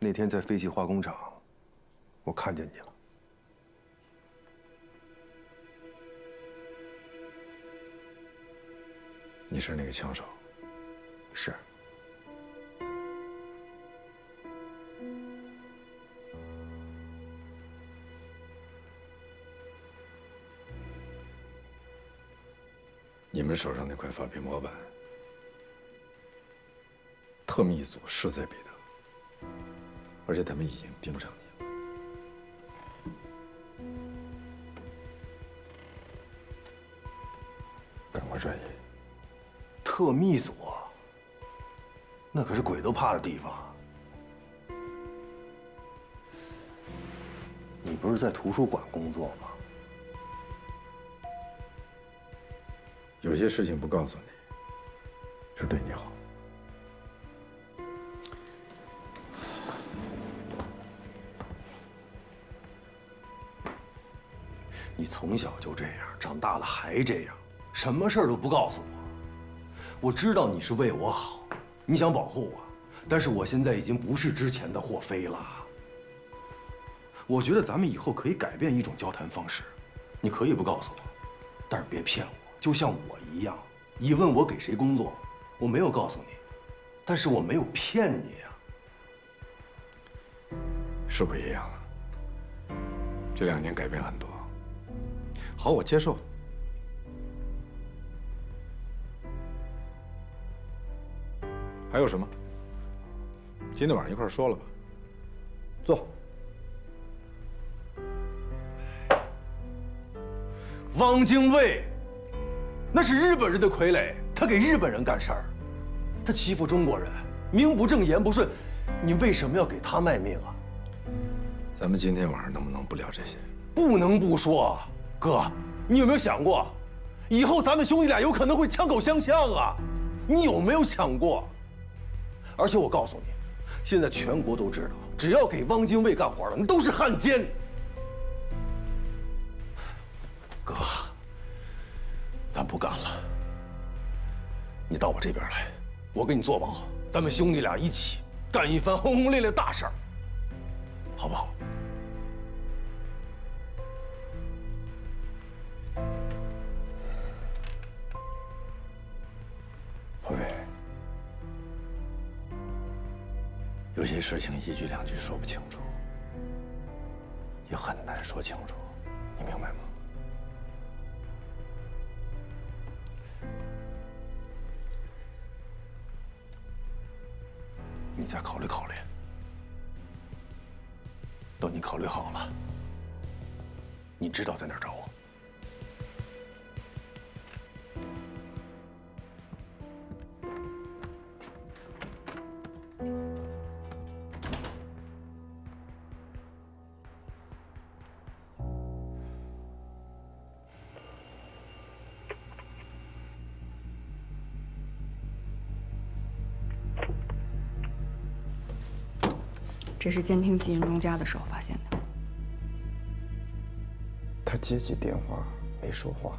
那天在废弃化工厂，我看见你了。你是那个枪手？是。你们手上那块发片模板，特密组势在必得，而且他们已经盯上你了。赶快转移！特密组，那可是鬼都怕的地方。你不是在图书馆工作吗？有些事情不告诉你，是对你好。你从小就这样，长大了还这样，什么事儿都不告诉我。我知道你是为我好，你想保护我，但是我现在已经不是之前的霍飞了。我觉得咱们以后可以改变一种交谈方式，你可以不告诉我，但是别骗我。就像我一样，你问我给谁工作，我没有告诉你，但是我没有骗你呀。是不一样了。这2年改变很多。好，我接受。还有什么？今天晚上一块儿说了吧。坐。汪精卫，那是日本人的傀儡，他给日本人干事儿，他欺负中国人，名不正言不顺，你为什么要给他卖命啊？咱们今天晚上能不能不聊这些？不能不说，哥，你有没有想过，以后咱们兄弟俩有可能会枪口相向啊？你有没有想过？而且我告诉你，现在全国都知道，只要给汪精卫干活的，那都是汉奸。哥，咱不干了，你到我这边来，我给你做保，咱们兄弟俩一起干一番轰轰烈烈大事儿，好不好？会。有些事情一句两句说不清楚，也很难说清楚，你明白吗？你再考虑考虑，等你考虑好了，你知道在哪儿找我。这是监听季云中家的时候发现的。他接起电话没说话，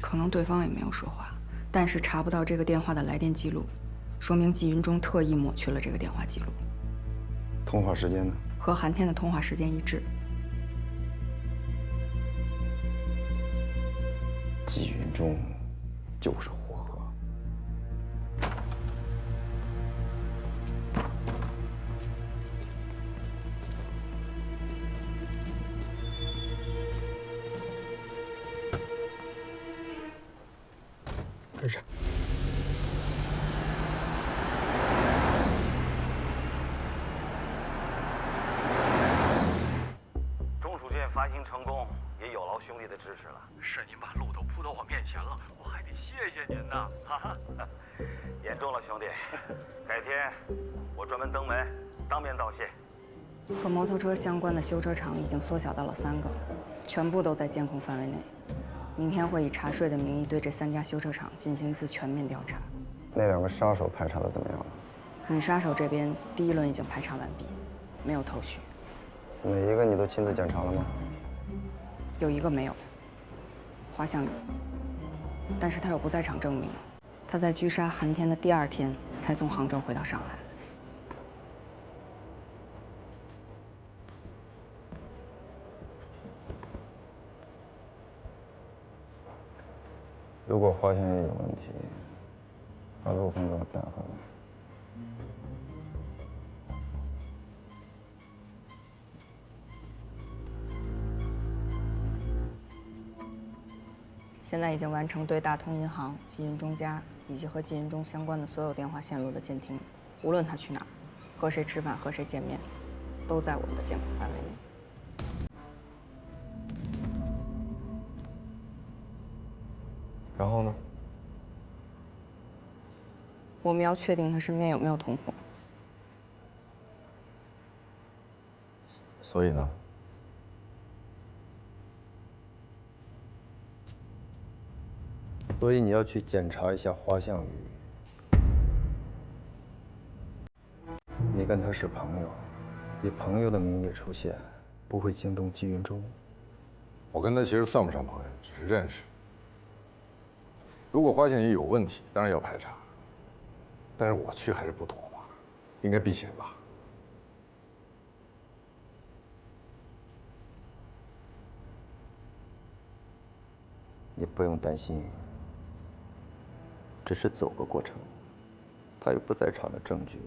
可能对方也没有说话，但是查不到这个电话的来电记录，说明季云中特意抹去了这个电话记录。通话时间呢？和韩天的通话时间一致。季云中就是霍河。跟上。中暑券发行成功，也有劳兄弟的支持了。是您把路都铺到我面前了，我还得谢谢您呢。哈哈，言重了，兄弟。改天我专门登门，当面道谢。和摩托车相关的修车厂已经缩小到了3个，全部都在监控范围内。明天会以查税的名义对这3家修车厂进行一次全面调查。那2个杀手排查的怎么样了？女杀手这边第1轮已经排查完毕，没有头绪。每一个你都亲自检查了吗？有1个没有，华向宇，但是他有不在场证明，他在狙杀韩天的第2天才从杭州回到上海。如果花香也有问题，把陆枫给我带回来。现在已经完成对大通银行、季云中家以及和季云中相关的所有电话线路的监听，无论他去哪儿，和谁吃饭、和谁见面，都在我们的监控范围内。然后呢？我们要确定他身边有没有同伙。所以呢？所以你要去检查一下花向宇。你跟他是朋友，以朋友的名义出现，不会惊动季云中。我跟他其实算不上朋友，只是认识。如果花向宇有问题，当然要排查。但是我去还是不妥吧？应该避嫌吧？你不用担心，只是走个过程。他有不在场的证据。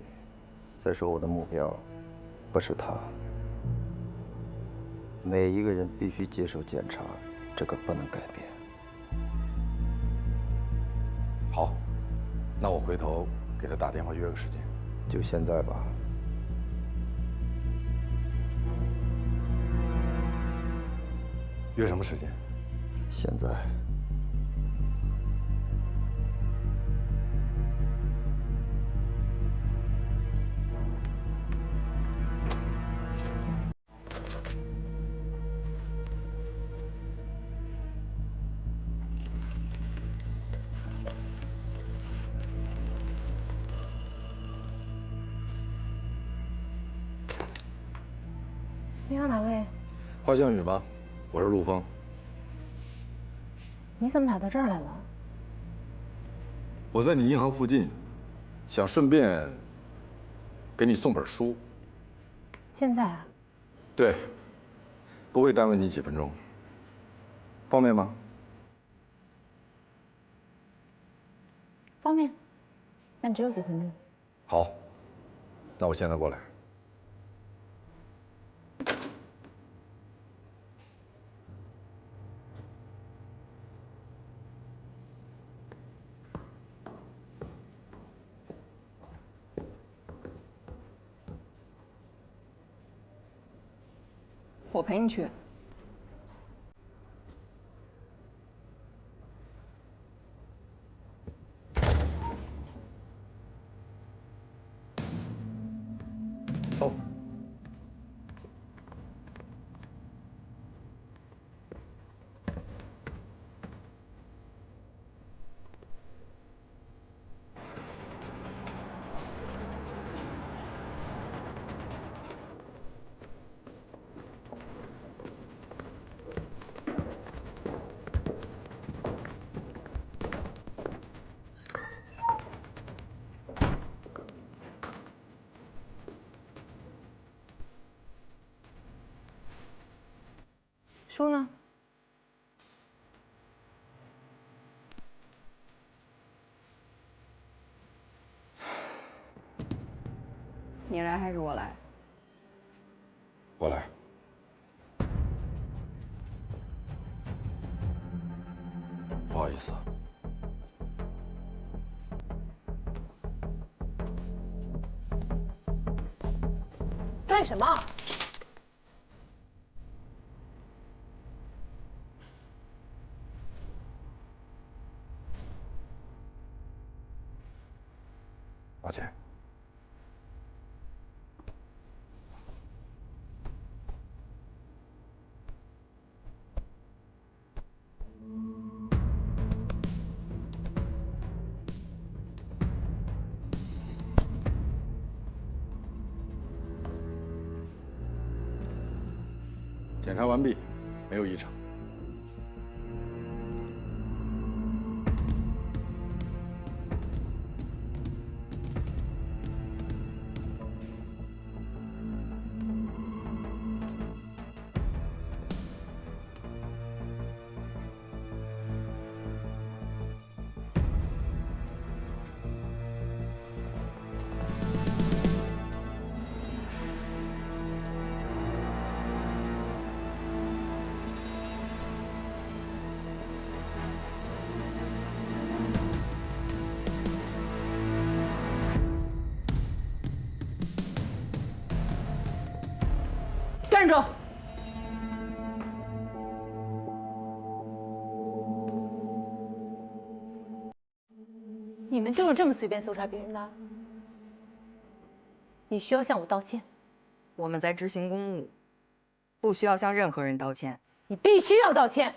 再说我的目标不是他。每一个人必须接受检查，这个不能改变。好，那我回头给他打电话约个时间。就现在吧。约什么时间？现在。你好，哪位？花向宇吗？我是陆枫。你怎么跑到这儿来了？我在你银行附近，想顺便给你送本书。现在啊？对，不会耽误你几分钟。方便吗？方便，但只有几分钟。好，那我现在过来。我陪你去。走。书呢？你来还是我来？我来。不好意思。干什么？抱歉。检查完毕，没有异常。站住！你们就是这么随便搜查别人的？你需要向我道歉。我们在执行公务，不需要向任何人道歉。你必须要道歉。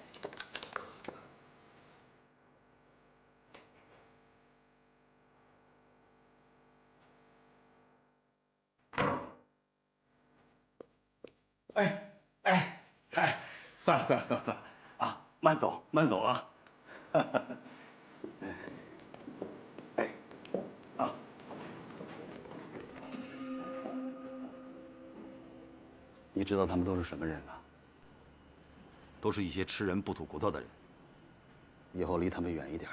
哎，算了啊，慢走啊。你知道他们都是什么人吗？都是一些吃人不吐骨头的人。以后离他们远一点。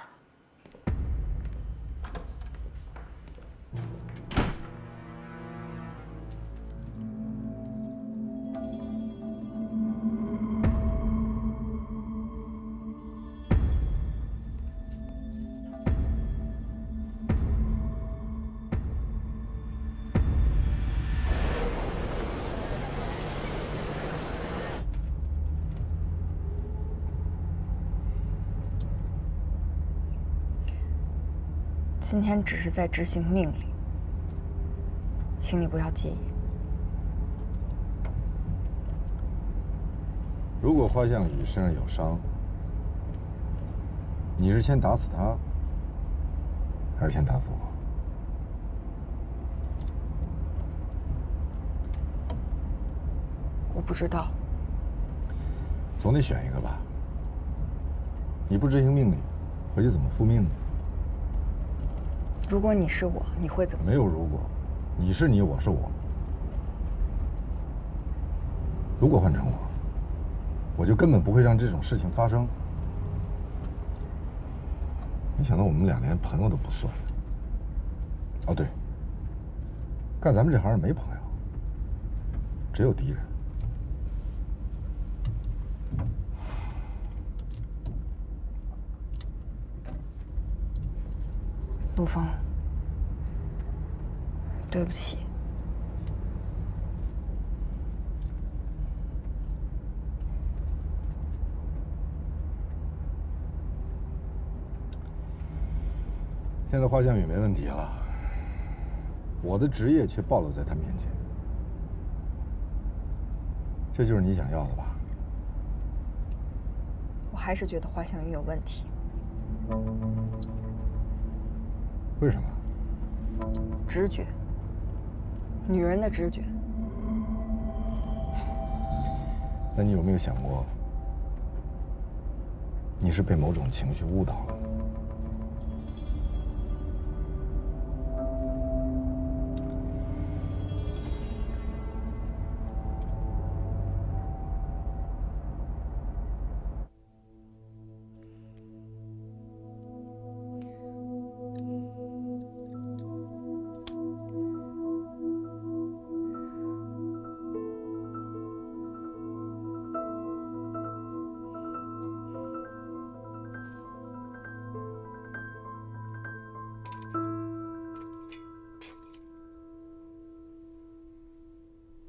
今天只是在执行命令，请你不要介意。如果花向宇身上有伤，你是先打死他，还是先打死我？我不知道。总得选一个吧。你不执行命令，回去怎么复命呢？如果你是我，你会怎么？没有如果，你是你，我是我。如果换成我，我就根本不会让这种事情发生。没想到我们俩连朋友都不算。哦对，干咱们这行没朋友，只有敌人。陆枫，对不起。现在花向宇没问题了，我的职业却暴露在他面前，这就是你想要的吧？我还是觉得花向宇有问题。为什么？直觉，女人的直觉。那你有没有想过，你是被某种情绪误导了？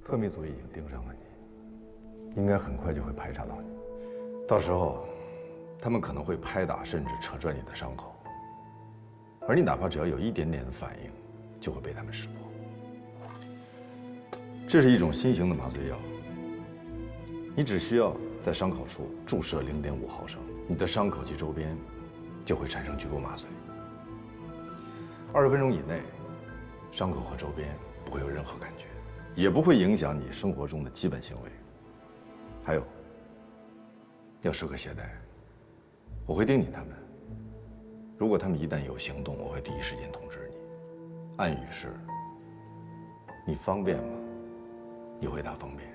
特密组已经盯上了你，应该很快就会排查到你。到时候，他们可能会拍打甚至扯转你的伤口，而你哪怕只要有一点点的反应，就会被他们识破。这是一种新型的麻醉药，你只需要在伤口处注射0.5毫升，你的伤口及周边就会产生局部麻醉。20分钟以内，伤口和周边不会有任何感觉。也不会影响你生活中的基本行为。还有，要时刻携带，我会叮咛他们。如果他们一旦有行动，我会第一时间通知你。暗语是：你方便吗？你回答方便。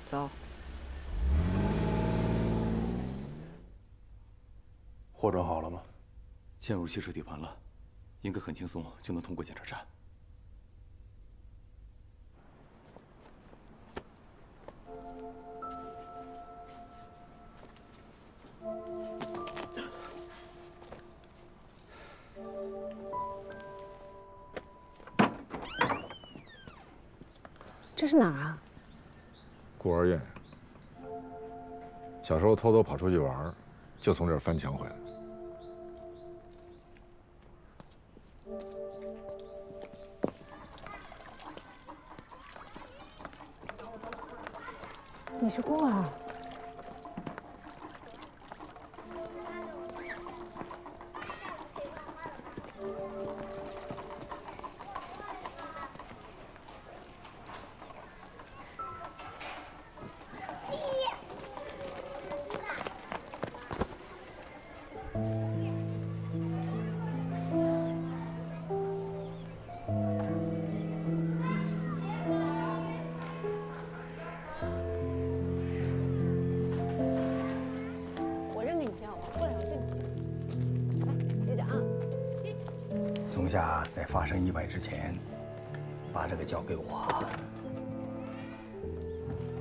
走。货装好了吗？嵌入汽车底盘了，应该很轻松就能通过检查站。这是哪儿啊？孤儿院。小时候偷偷跑出去玩，就从这儿翻墙回来。你是孤儿？松下在发生意外之前，把这个交给我，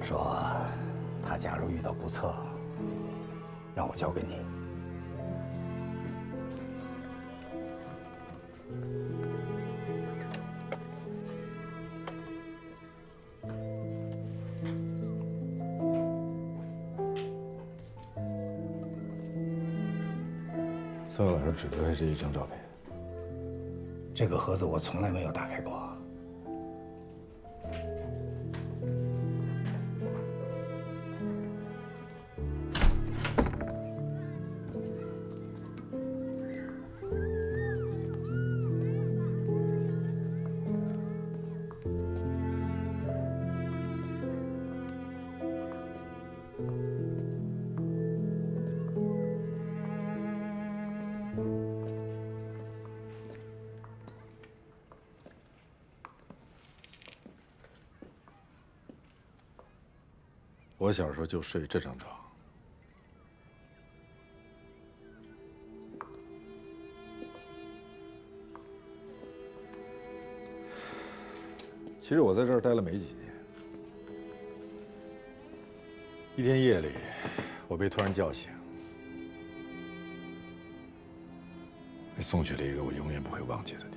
说他假如遇到不测，让我交给你。宋老师只留下这一张照片。这个盒子我从来没有打开过。我小时候就睡这张床。其实我在这儿待了没几年。一天夜里，我被突然叫醒，被送去了一个我永远不会忘记的地方。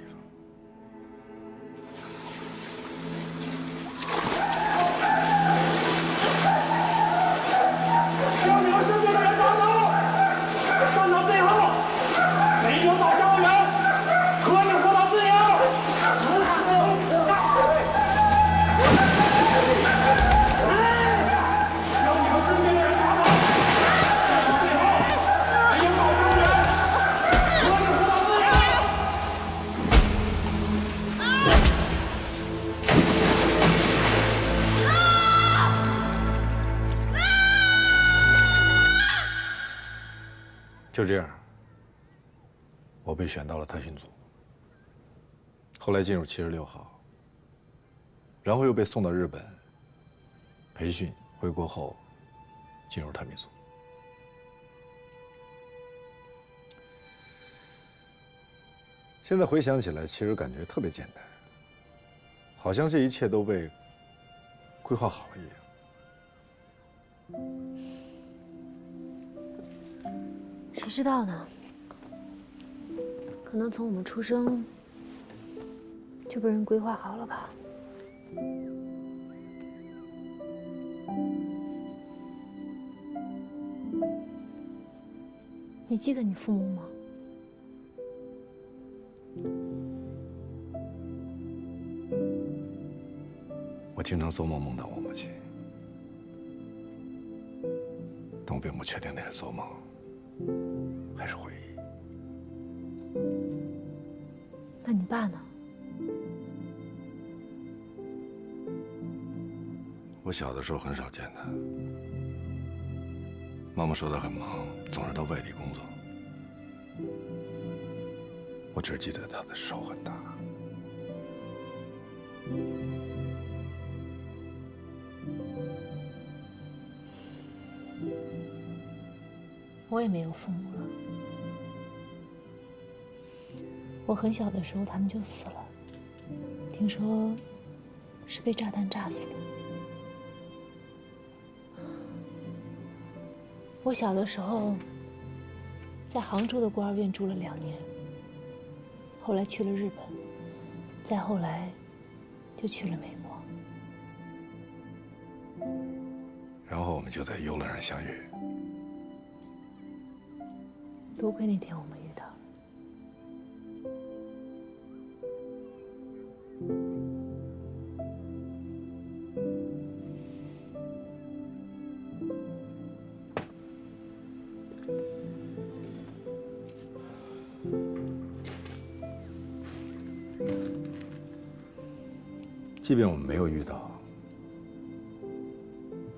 就这样，我被选到了特训组，后来进入76号，然后又被送到日本培训，回国后进入特密组。现在回想起来，其实感觉特别简单，好像这一切都被规划好了一样。谁知道呢？可能从我们出生就被人规划好了吧。你记得你父母吗？我经常做梦梦到我母亲，但我并不确定那是做梦还是回忆。那你爸呢？我小的时候很少见他，妈妈说他很忙，总是到外地工作。我只记得他的手很大。我也没有父母了。我很小的时候他们就死了，听说是被炸弹炸死的。我小的时候在杭州的孤儿院住了2年，后来去了日本，再后来就去了美国。然后我们就在游轮上相遇。多亏那天我们遇到了。即便我们没有遇到，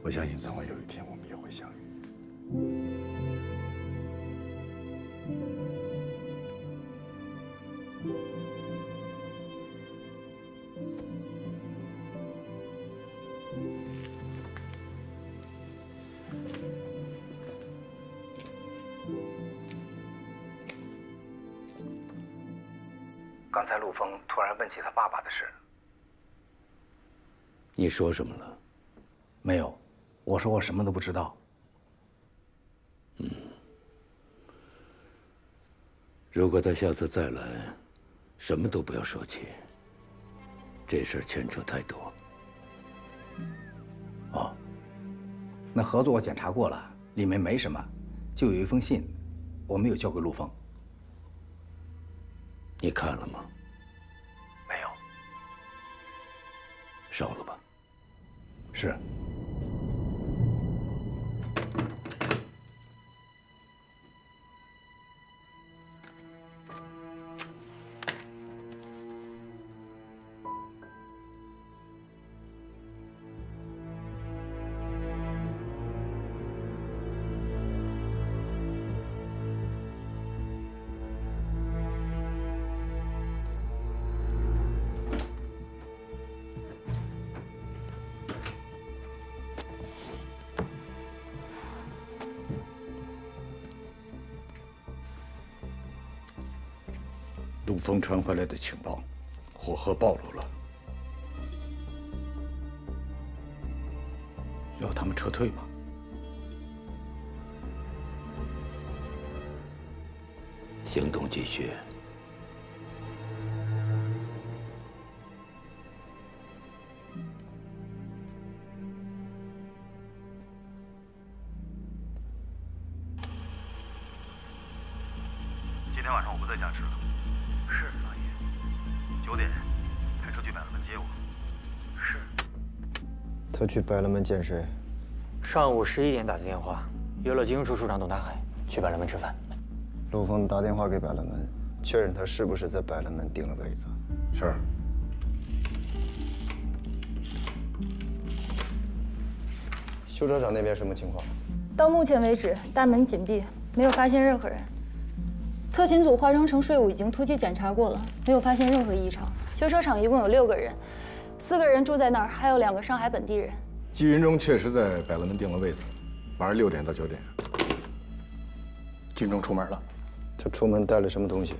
我相信早晚有一天我们也会相遇。刚才陆枫突然问起他爸爸的事。你说什么了？没有，我说我什么都不知道。如果他下次再来，什么都不要说起。这事儿牵扯太多。哦，那合作我检查过了，里面没什么，就有一封信，我没有交给陆枫。你看了吗？没有。烧了吧。是。陆枫传回来的情报，火河暴露了，要他们撤退吗？行动继续。今天晚上我不在家吃了。是，老爷。9点，开车去百乐门接我。是。他去百乐门见谁？上午11点打的电话，约了金融处处长董大海去百乐门吃饭。陆枫打电话给百乐门，确认他是不是在百乐门订了位子。是。修车厂那边什么情况？到目前为止，大门紧闭，没有发现任何人。特勤组化妆成税务已经突击检查过了，没有发现任何异常。修车厂一共有6个人，4个人住在那儿，还有2个上海本地人。季云中确实在百乐门订了位子，晚上6点到9点。季云中出门了，他出门带了什么东西？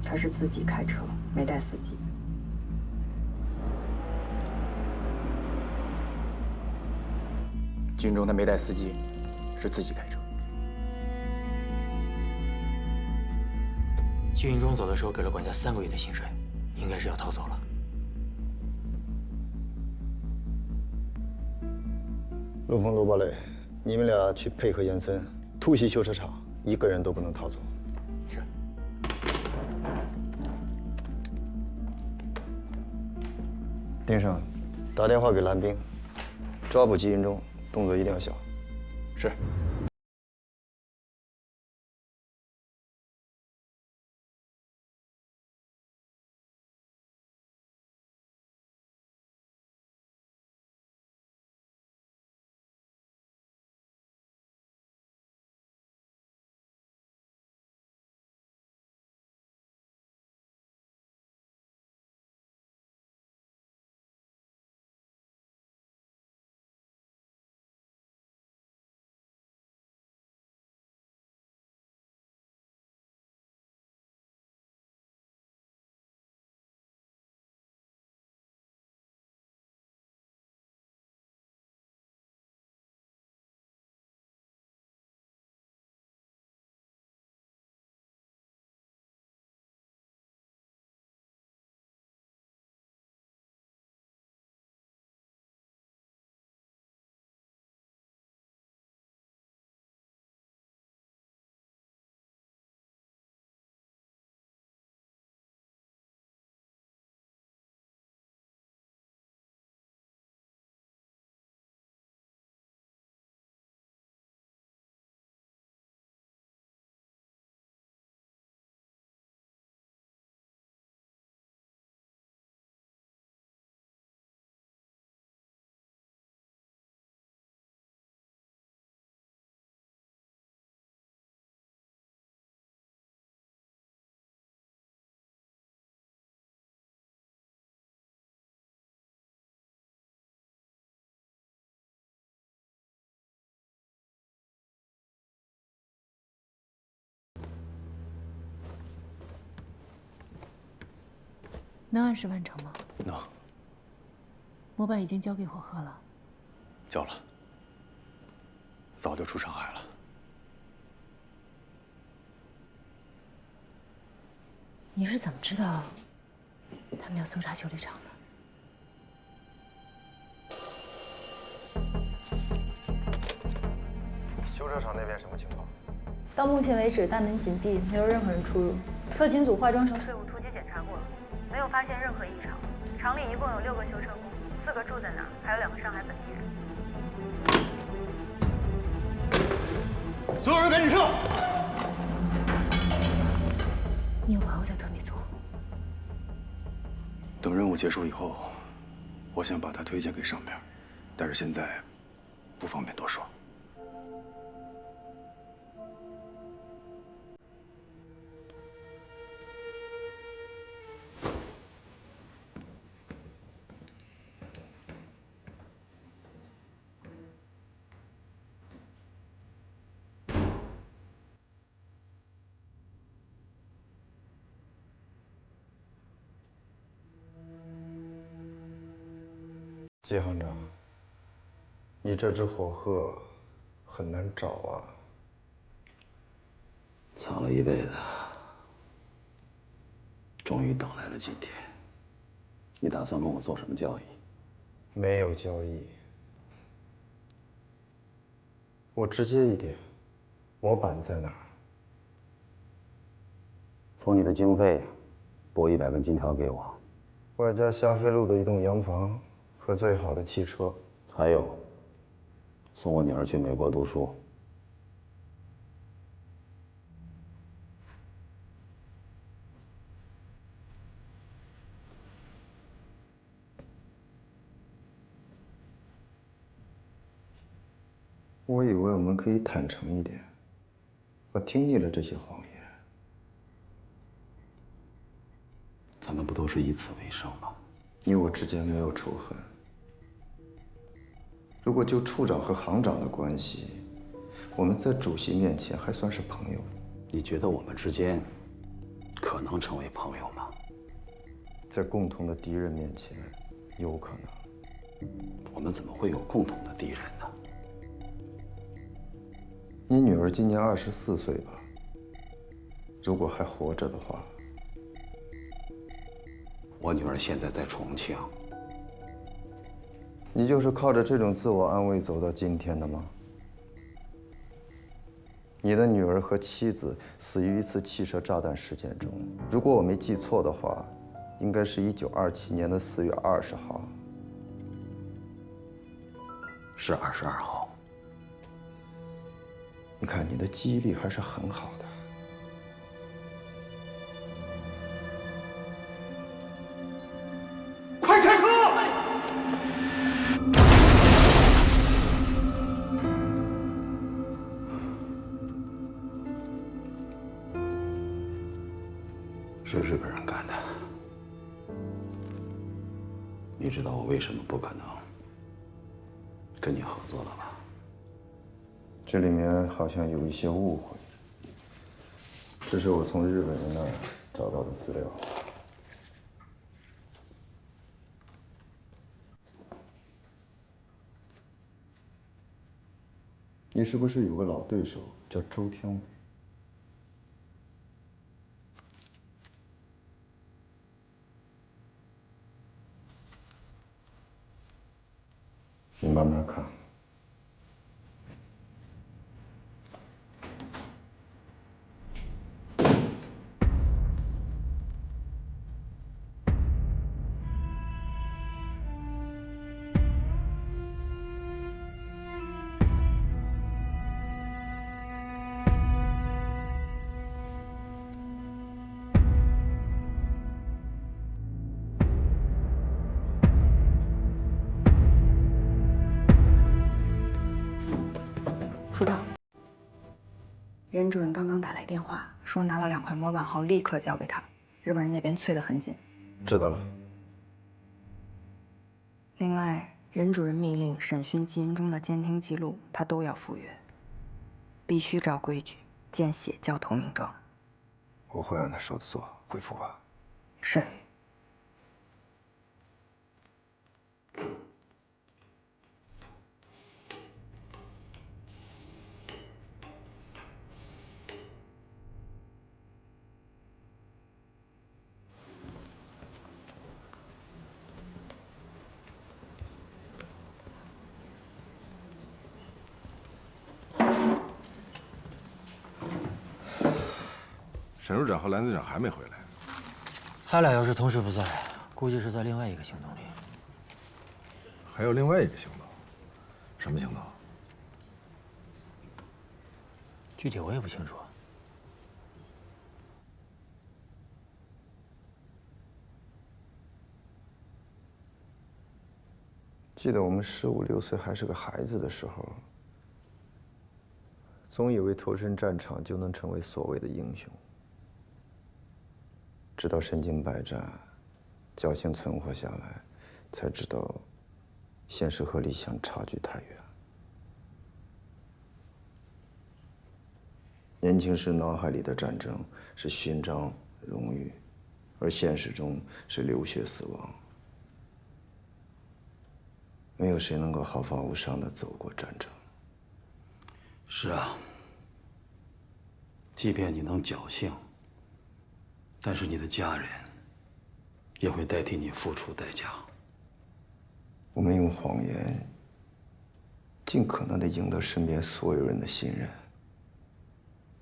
他是自己开车，没带司机。季云中他没带司机，是自己开车。季云中走的时候给了管家3个月的薪水，应该是要逃走了。陆枫、罗宝磊，你们俩去配合严森突袭修车厂，一个人都不能逃走。是。丁胜，打电话给蓝冰，抓捕季云中，动作一定要小。是。能20万成吗？能。模板已经交给火鹤了。交了。早就出上海了。你是怎么知道他们要搜查修理厂的？ 修车厂那边什么情况？到目前为止，大门紧闭，没有任何人出入。特勤组化妆成税务突击检查过了，没有发现任何异常。厂里一共有6个修车工，4个住在那儿，还有2个上海本地人。所有人赶紧撤！你有把握在特密组？等任务结束以后，我想把他推荐给上面，但是现在不方便多说。 季行长，你这只火鹤很难找啊。藏了一辈子，终于等来了今天。你打算跟我做什么交易？没有交易。我直接一点，模板在哪儿？从你的经费拨100根金条给我，外加霞飞路的一栋洋房和最好的汽车，还有送我女儿去美国读书。我以为我们可以坦诚一点，我听腻了这些谎言。咱们不都是以此为生吗？你我之间没有仇恨。如果就处长和行长的关系，我们在主席面前还算是朋友。你觉得我们之间可能成为朋友吗？在共同的敌人面前，有可能。我们怎么会有共同的敌人呢？你女儿今年24岁吧？如果还活着的话。我女儿现在在重庆。你就是靠着这种自我安慰走到今天的吗？你的女儿和妻子死于一次汽车炸弹事件中，如果我没记错的话，应该是1927年的4月20号。是22号。你看，你的记忆力还是很好的。快下车！是日本人干的。你知道我为什么不可能跟你合作了吧？这里面好像有一些误会。这是我从日本人那儿找到的资料。你是不是有个老对手叫周天伟？你慢慢看。处长，任主任刚刚打来电话，说拿了2块模板后立刻交给他，日本人那边催得很紧。知道了。另外，任主任命令审讯季银忠的监听记录，他都要复阅，必须照规矩，见血叫投名状。我会按他说的做，回复吧。是。沈署长和蓝队长还没回来。他俩要是同时不在，估计是在另外一个行动里。还有另外一个行动，什么行动？具体我也不清楚。记得我们15、16岁还是个孩子的时候，总以为投身战场就能成为所谓的英雄，直到身经百战，侥幸存活下来，才知道现实和理想差距太远。年轻时脑海里的战争是勋章、荣誉，而现实中是流血死亡。没有谁能够毫发无伤地走过战争。是啊，即便你能侥幸，但是你的家人也会代替你付出代价。我们用谎言，尽可能地赢得身边所有人的信任，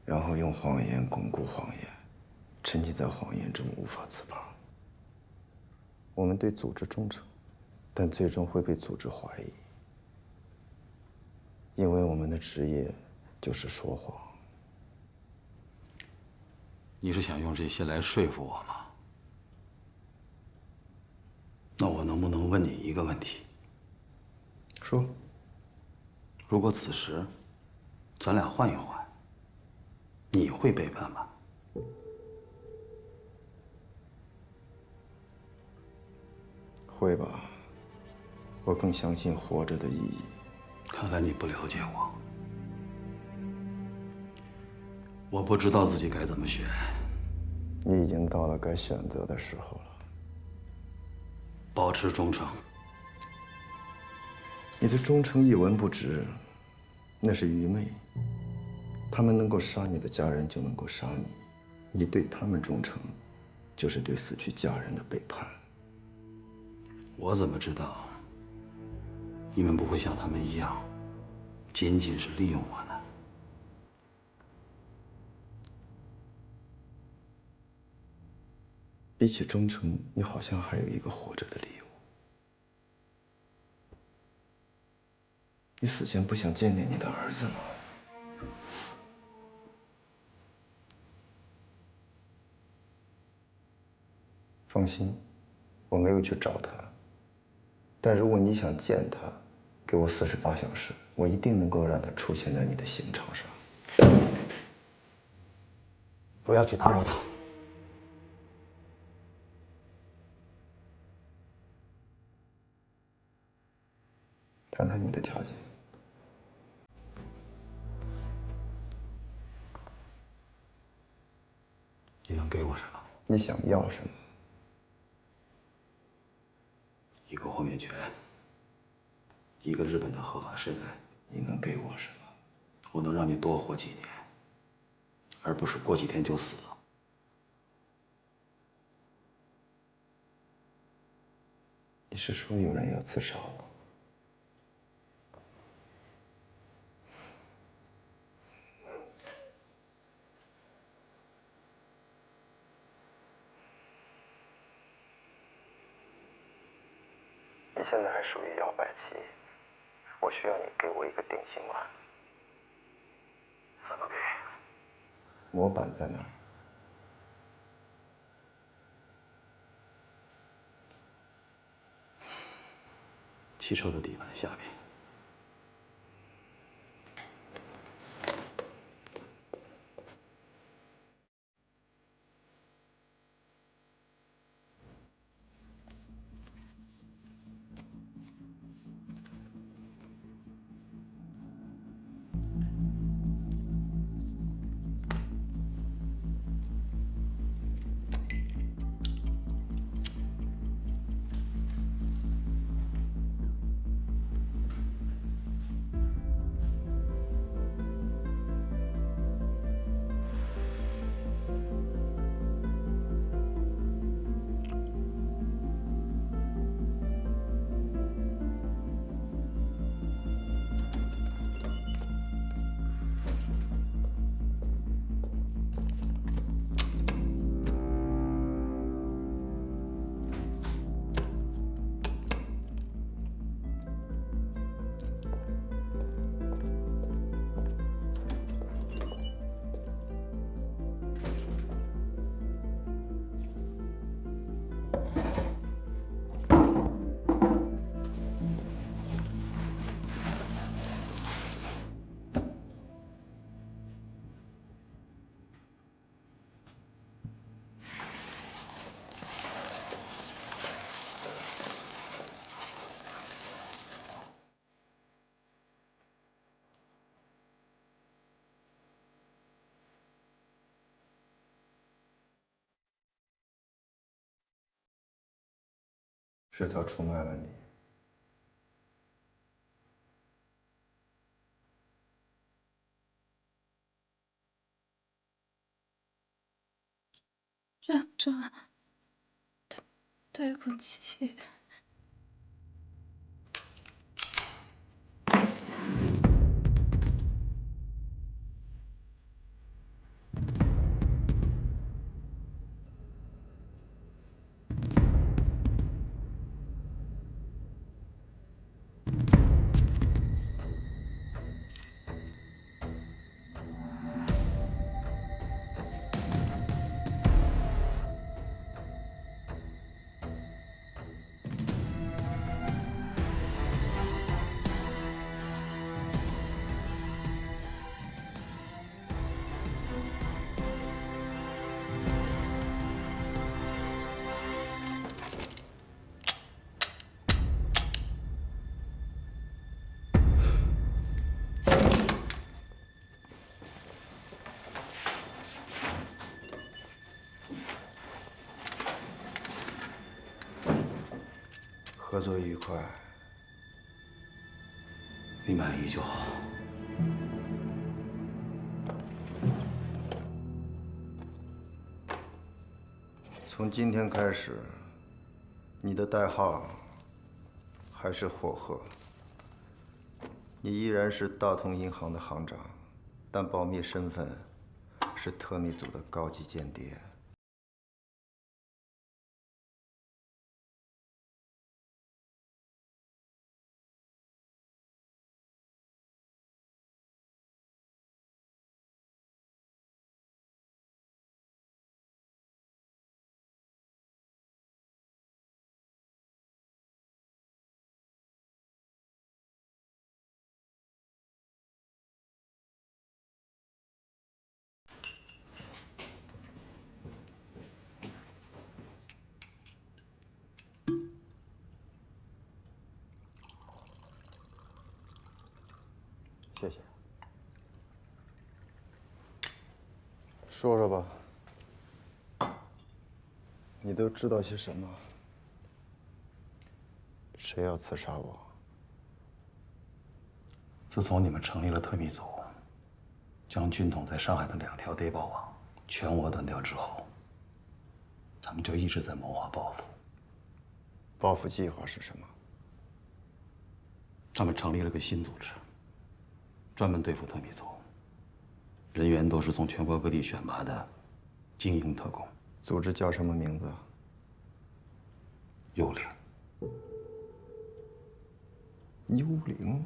然后用谎言巩固谎言，沉浸在谎言中无法自拔。我们对组织忠诚，但最终会被组织怀疑，因为我们的职业就是说谎。你是想用这些来说服我吗？那我能不能问你一个问题？说。如果此时咱俩换一换，你会背叛吗？会吧。我更相信活着的意义。看来你不了解我。我不知道自己该怎么选。你已经到了该选择的时候了。保持忠诚。你的忠诚一文不值，那是愚昧。他们能够杀你的家人，就能够杀你。你对他们忠诚，就是对死去家人的背叛。我怎么知道你们不会像他们一样，仅仅是利用我呢？比起忠诚，你好像还有一个活着的理由。你死前不想见见你的儿子吗？放心，我没有去找他。但如果你想见他，给我48小时，我一定能够让他出现在你的刑场上。不要去打扰他。谈谈你的条件。你能给我什么？你想要什么？一个豁免权，一个日本的合法身份。你能给我什么？我能让你多活几年，而不是过几天就死。你是说有人要刺杀我？你现在还属于摇摆期，我需要你给我一个定心丸。怎么给？模板在哪儿？汽车的底盘下面。是他出卖了你。院长，对不起。合作愉快。你满意就好。从今天开始，你的代号还是火鹤。你依然是大通银行的行长，但保密身份是特密组的高级间谍。谢谢。说说吧，你都知道些什么？谁要刺杀我？自从你们成立了特密组，将军统在上海的2条谍报网全窝断掉之后，他们就一直在谋划报复。报复计划是什么？他们成立了个新组织，专门对付特密组，人员都是从全国各地选拔的精英特工。组织叫什么名字？幽灵。幽灵。